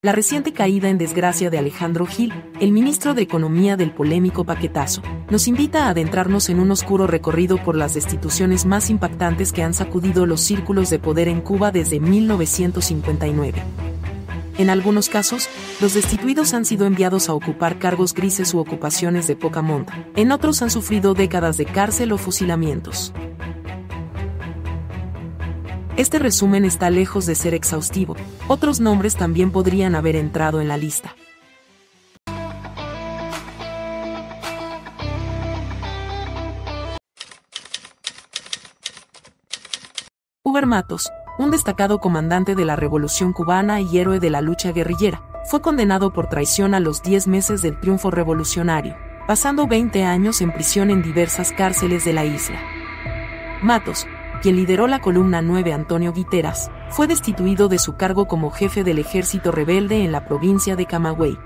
La reciente caída en desgracia de Alejandro Gil, el ministro de Economía del polémico paquetazo, nos invita a adentrarnos en un oscuro recorrido por las destituciones más impactantes que han sacudido los círculos de poder en Cuba desde 1959. En algunos casos, los destituidos han sido enviados a ocupar cargos grises u ocupaciones de poca monta. En otros han sufrido décadas de cárcel o fusilamientos. Este resumen está lejos de ser exhaustivo. Otros nombres también podrían haber entrado en la lista. Uber Matos, un destacado comandante de la Revolución cubana y héroe de la lucha guerrillera, fue condenado por traición a los 10 meses del triunfo revolucionario, pasando 20 años en prisión en diversas cárceles de la isla. Matos, quien lideró la columna 9 Antonio Guiteras, fue destituido de su cargo como jefe del ejército rebelde en la provincia de Camagüey.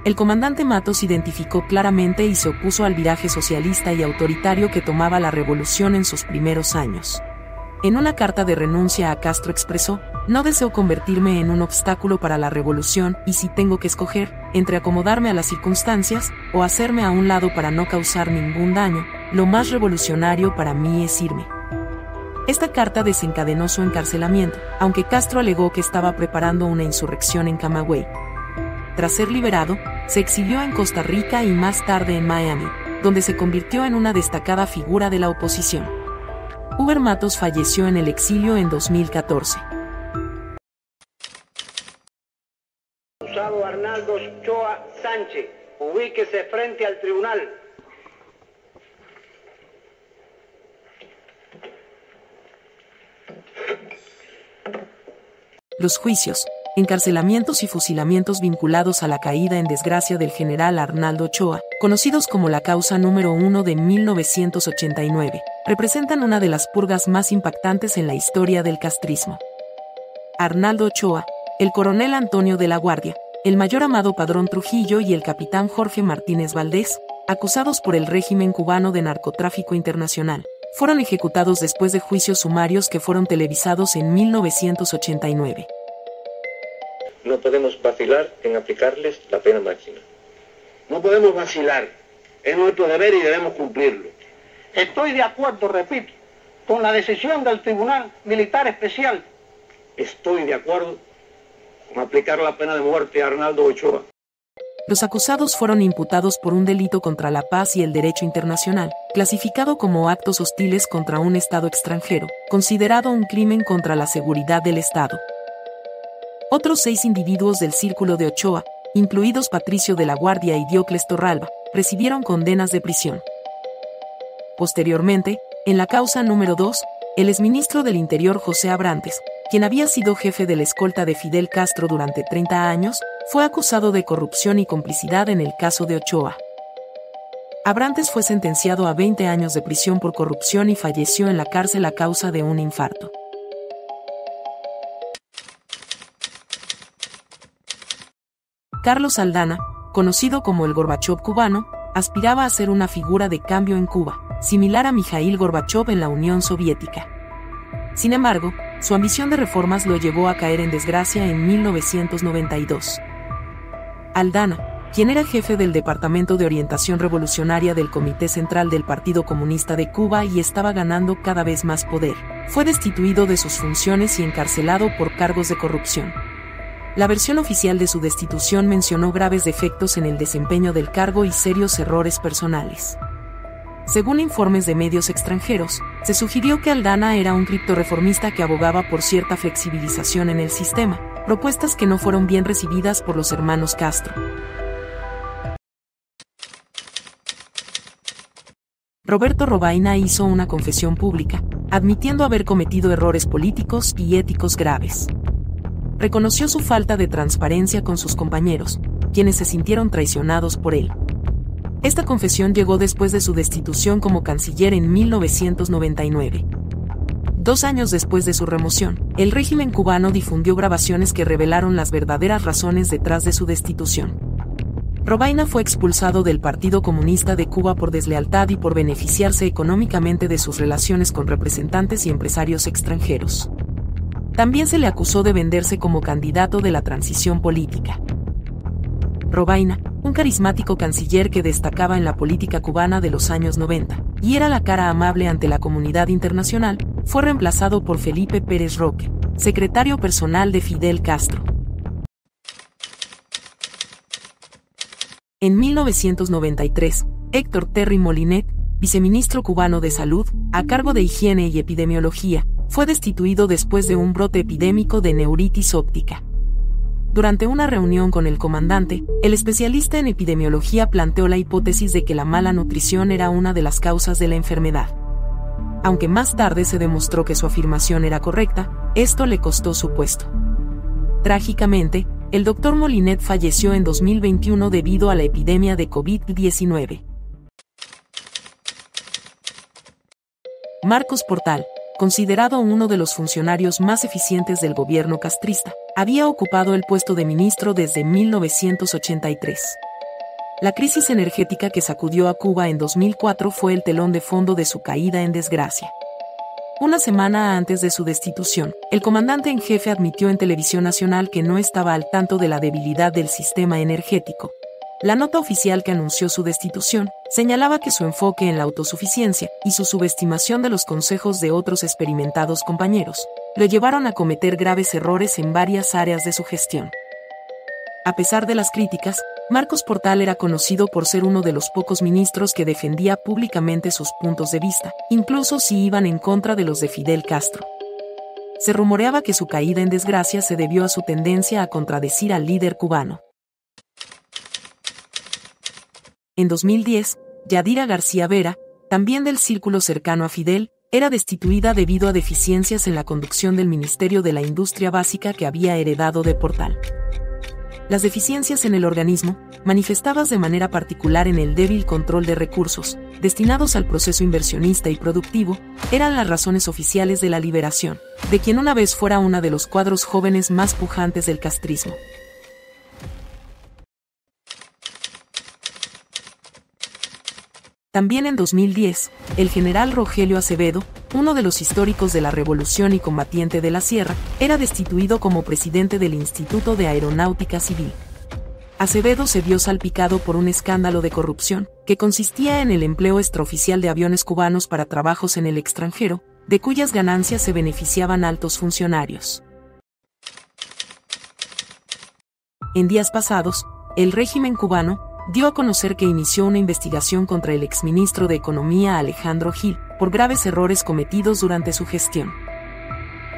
El comandante Matos identificó claramente y se opuso al viraje socialista y autoritario que tomaba la revolución en sus primeros años. En una carta de renuncia a Castro expresó: "No deseo convertirme en un obstáculo para la revolución y si tengo que escoger entre acomodarme a las circunstancias o hacerme a un lado para no causar ningún daño, lo más revolucionario para mí es irme". Esta carta desencadenó su encarcelamiento, aunque Castro alegó que estaba preparando una insurrección en Camagüey. Tras ser liberado, se exilió en Costa Rica y más tarde en Miami, donde se convirtió en una destacada figura de la oposición. Uber Matos falleció en el exilio en 2014. Acusado Arnaldo Ochoa Sánchez, ubíquese frente al tribunal. Los juicios, encarcelamientos y fusilamientos vinculados a la caída en desgracia del general Arnaldo Ochoa, conocidos como la causa número 1 de 1989, representan una de las purgas más impactantes en la historia del castrismo. Arnaldo Ochoa, el coronel Antonio de la Guardia, el mayor Amado Padrón Trujillo y el capitán Jorge Martínez Valdés, acusados por el régimen cubano de narcotráfico internacional, fueron ejecutados después de juicios sumarios que fueron televisados en 1989. No podemos vacilar en aplicarles la pena máxima. No podemos vacilar. Es nuestro deber y debemos cumplirlo. Estoy de acuerdo, repito, con la decisión del Tribunal Militar Especial. Estoy de acuerdo con aplicar la pena de muerte a Arnaldo Ochoa. Los acusados fueron imputados por un delito contra la paz y el derecho internacional, clasificado como actos hostiles contra un Estado extranjero, considerado un crimen contra la seguridad del Estado. Otros 6 individuos del círculo de Ochoa, incluidos Patricio de la Guardia y Diocles Torralba, recibieron condenas de prisión. Posteriormente, en la causa número 2, el exministro del Interior José Abrantes, quien había sido jefe de la escolta de Fidel Castro durante 30 años, fue acusado de corrupción y complicidad en el caso de Ochoa. Abrantes fue sentenciado a 20 años de prisión por corrupción y falleció en la cárcel a causa de un infarto. Carlos Aldana, conocido como el Gorbachov cubano, aspiraba a ser una figura de cambio en Cuba, similar a Mikhail Gorbachov en la Unión Soviética. Sin embargo, su ambición de reformas lo llevó a caer en desgracia en 1992. Aldana, quien era jefe del Departamento de Orientación Revolucionaria del Comité Central del Partido Comunista de Cuba y estaba ganando cada vez más poder, fue destituido de sus funciones y encarcelado por cargos de corrupción. La versión oficial de su destitución mencionó graves defectos en el desempeño del cargo y serios errores personales. Según informes de medios extranjeros, se sugirió que Aldana era un criptorreformista que abogaba por cierta flexibilización en el sistema, propuestas que no fueron bien recibidas por los hermanos Castro. Roberto Robaina hizo una confesión pública, admitiendo haber cometido errores políticos y éticos graves. Reconoció su falta de transparencia con sus compañeros, quienes se sintieron traicionados por él. Esta confesión llegó después de su destitución como canciller en 1999. 2 años después de su remoción, el régimen cubano difundió grabaciones que revelaron las verdaderas razones detrás de su destitución. Robaina fue expulsado del Partido Comunista de Cuba por deslealtad y por beneficiarse económicamente de sus relaciones con representantes y empresarios extranjeros. También se le acusó de venderse como candidato de la transición política. Robaina, un carismático canciller que destacaba en la política cubana de los años 90, y era la cara amable ante la comunidad internacional, fue reemplazado por Felipe Pérez Roque, secretario personal de Fidel Castro. En 1993, Héctor Terry Molinet, viceministro cubano de Salud, a cargo de Higiene y Epidemiología, fue destituido después de un brote epidémico de neuritis óptica. Durante una reunión con el comandante, el especialista en epidemiología planteó la hipótesis de que la mala nutrición era una de las causas de la enfermedad. Aunque más tarde se demostró que su afirmación era correcta, esto le costó su puesto. Trágicamente, el Dr. Molinet falleció en 2021 debido a la epidemia de COVID-19. Marcos Portal, considerado uno de los funcionarios más eficientes del gobierno castrista, había ocupado el puesto de ministro desde 1983. La crisis energética que sacudió a Cuba en 2004 fue el telón de fondo de su caída en desgracia. Una semana antes de su destitución, el comandante en jefe admitió en Televisión Nacional que no estaba al tanto de la debilidad del sistema energético. La nota oficial que anunció su destitución señalaba que su enfoque en la autosuficiencia y su subestimación de los consejos de otros experimentados compañeros lo llevaron a cometer graves errores en varias áreas de su gestión. A pesar de las críticas, Marcos Portal era conocido por ser uno de los pocos ministros que defendía públicamente sus puntos de vista, incluso si iban en contra de los de Fidel Castro. Se rumoreaba que su caída en desgracia se debió a su tendencia a contradecir al líder cubano. En 2010, Yadira García Vera, también del círculo cercano a Fidel, era destituida debido a deficiencias en la conducción del Ministerio de la Industria Básica que había heredado de Portal. Las deficiencias en el organismo, manifestadas de manera particular en el débil control de recursos, destinados al proceso inversionista y productivo, eran las razones oficiales de la liberación, de quien una vez fuera una de los cuadros jóvenes más pujantes del castrismo. También en 2010, el general Rogelio Acevedo, uno de los históricos de la Revolución y combatiente de la Sierra, era destituido como presidente del Instituto de Aeronáutica Civil. Acevedo se vio salpicado por un escándalo de corrupción, que consistía en el empleo extraoficial de aviones cubanos para trabajos en el extranjero, de cuyas ganancias se beneficiaban altos funcionarios. En días pasados, el régimen cubano dio a conocer que inició una investigación contra el exministro de Economía Alejandro Gil, por graves errores cometidos durante su gestión.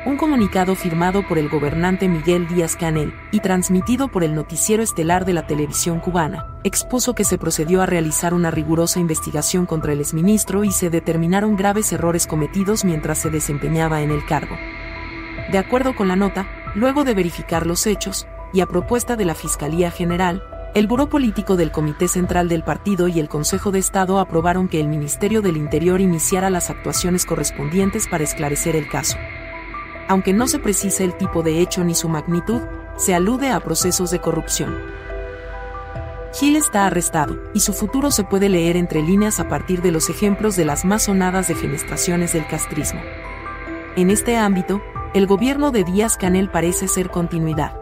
Un comunicado firmado por el gobernante Miguel Díaz-Canel y transmitido por el noticiero estelar de la televisión cubana, expuso que se procedió a realizar una rigurosa investigación contra el exministro y se determinaron graves errores cometidos mientras se desempeñaba en el cargo. De acuerdo con la nota, luego de verificar los hechos, y a propuesta de la Fiscalía General, el Buró Político del Comité Central del Partido y el Consejo de Estado aprobaron que el Ministerio del Interior iniciara las actuaciones correspondientes para esclarecer el caso. Aunque no se precisa el tipo de hecho ni su magnitud, se alude a procesos de corrupción. Gil está arrestado, y su futuro se puede leer entre líneas a partir de los ejemplos de las más sonadas defenestraciones del castrismo. En este ámbito, el gobierno de Díaz-Canel parece ser continuidad.